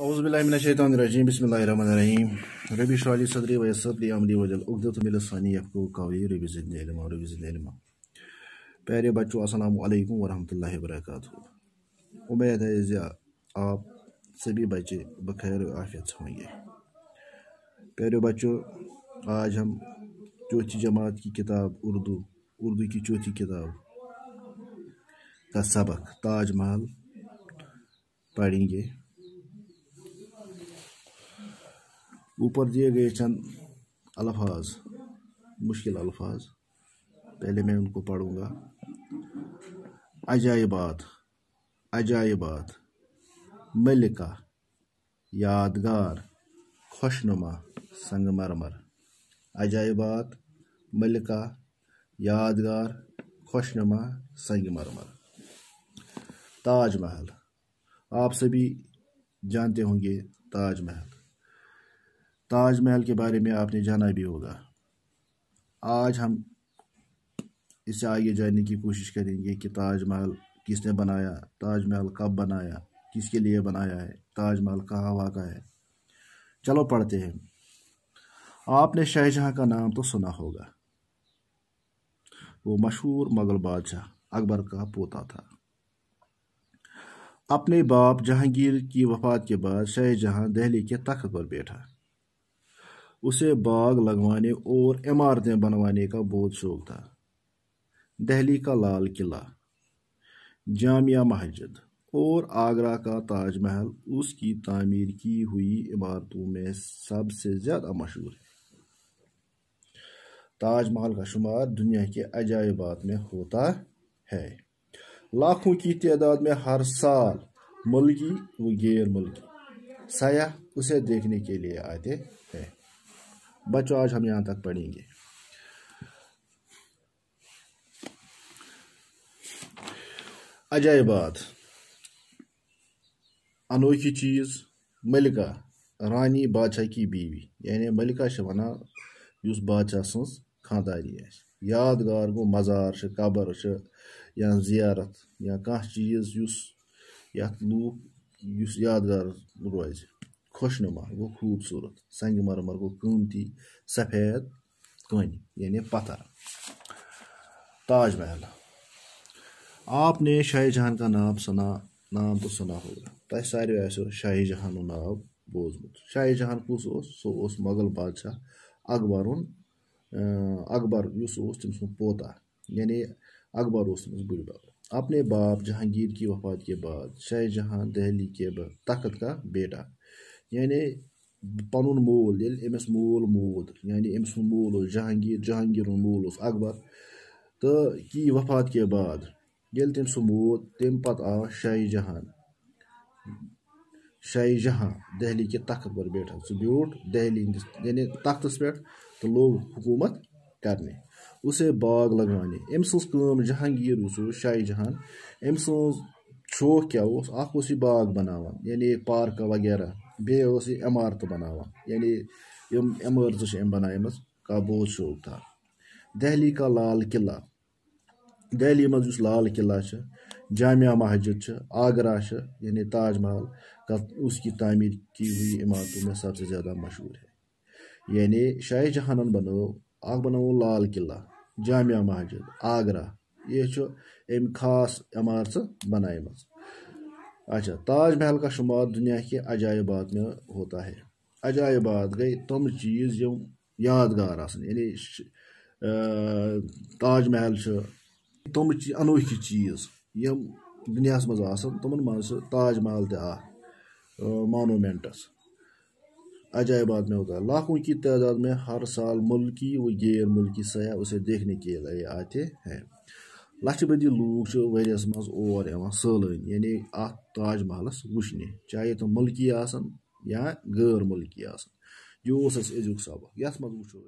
اعوذ باللہ من الشیطان الرجیم بسم اللہ الرحمن الرحیم ربی اشرح لی صدری ویسر لی امری واحلل عقدۃ من لسانی یفقہوا قولی ربی زدنی علما پیارے بچوں السلام علیکم ورحمۃ اللہ وبرکاتہ۔ امید ہے آپ سبھی بچے بخیر و عافیت ہوں گے۔ پیارے بچوں، آج ہم چوتھی جماعت کی کتاب اردو کی چوتھی کتاب کا سبق تاج محل پڑھیں گے۔ اوپر دیے گئے چند الفاظ، مشکل الفاظ، پہلے میں ان کو پڑھوں گا۔ عجائبات، عجائبات، ملکہ، یادگار، خوشنما، سنگ مرمر۔ عجائبات، ملکہ، یادگار، خوشنما، سنگ مرمر۔ تاج محل، آپ سبھی جانتے ہوں گے تاج محل۔ تاج محل کے بارے میں آپ نے جانا بھی ہوگا۔ آج ہم اس سے آگے جاننے کی کوشش کریں گے کہ تاج محل کس نے بنایا، تاج محل کب بنایا، کس کے لیے بنایا ہے، تاج محل کہاں واقع ہے۔ چلو پڑھتے ہیں۔ آپ نے شاہ جہاں کا نام تو سنا ہوگا، وہ مشہور مغل بادشاہ اکبر کا پوتا تھا۔ اپنے باپ جہانگیر کی وفات کے بعد شاہ جہاں دہلی کے تخت پر بیٹھا۔ اسے باغ لگوانے اور عمارتیں بنوانے کا بہت شوق تھا۔ دہلی کا لال قلعہ، جامع مسجد اور آگرہ کا تاج محل اس کی تعمیر کی ہوئی عمارتوں میں سب سے زیادہ مشہور ہے۔ تاج محل کا شمار دنیا کے عجائبات میں ہوتا ہے۔ لاکھوں کی تعداد میں ہر سال ملکی و غیر ملکی سیاح اسے دیکھنے کے لیے آتے ہیں۔ بچوں، آج ہم یہاں تک پڑھیں گے۔ عجائبات، انوکھی چیز، ملکہ، رانی بادشاہ کی بیوی، یعنی ملکہ شونا یس بادشاہ سنز خاندانی ہے۔ یادگار گو مزار سے قبر سے یا زیارت یا کانٛہہ چیز یس یتھ لوک یس یادگار روزِ۔ خوشنما گو خوبصورت، سنگ مرمر گو قیمتی سفید کن یعنی پتھر۔ تاج محل، آپ نے شاہ جہاں کا نام تو سنا ہوگا، تہ ساروی آسو شاہ جہاں ناو بوزمت۔ شاہ جہاں کس سہ مغل بادشاہ اکبر یس تم سن پوتا، یعنی اکبر تمس بڑ بب۔ اپنے باپ جہانگیر کی وفات کے بعد شاہ جہاں دہلی کے تخت کا بیٹا، یعنی پنن مول یل امس مول مود، یعنی امس مول جہانگیر مول اکبر تو کی وفات کے بعد یل تم سہ مود تم پتہ آو شاہ جہاں دہلی کے تخت پر بیٹھا۔ سہ بیوٹھ دہلی یعنی تختس پہ تو لوگ حکومت کرنے، اسے باغ لگوانے۔ ام سز کام جہانگیر شاہ جہاں ام سز شوق کیا اخ یہ باغ بناوان، یعنی پارک وغیرہ، بیٚیہِ یہ عمارت بناوان، یعنی یم عمارت بنائمژ کا بہت شوق تھا۔ دہلی کا لال قلعہ، دہلی مز یس لال قلعہ ہے، جامع مسجد ہے، آگرہ ہے، یعنی تاج محل کا اس کی تعمیر کی ہوئی عمارتوں میں سب سے زیادہ مشہور ہے۔ یعنی شاہ جہاں بنو لال قلعہ، جامع مسجد، آگرہ، یہ ام خاص عمارت بنائمژ۔ اچھا، تاج محل کا شمار دنیا کے عجائبات میں ہوتا ہے۔ عجائبات گئی تم چیز یم یادگار آسن، یعنی تاج محل تم انوکھی چیز یم دنیا مز آسن، تمن مز تاج محل تہ اخ مانومینٹس عجائبات میں ہوتا ہے۔ لاکھوں کی تعداد میں ہر سال ملکی و غیر ملکی سیاح اسے دیکھنے کے لیے آتے ہیں۔ لچھ بدی لوگ ورس مز اور یوان سالن، یعنی ات تاج محلس وچھنے، چاہے تم ملکی آسن یا غیر ملکی آسن۔ یہ اس ازیک سبق یت مز وچھو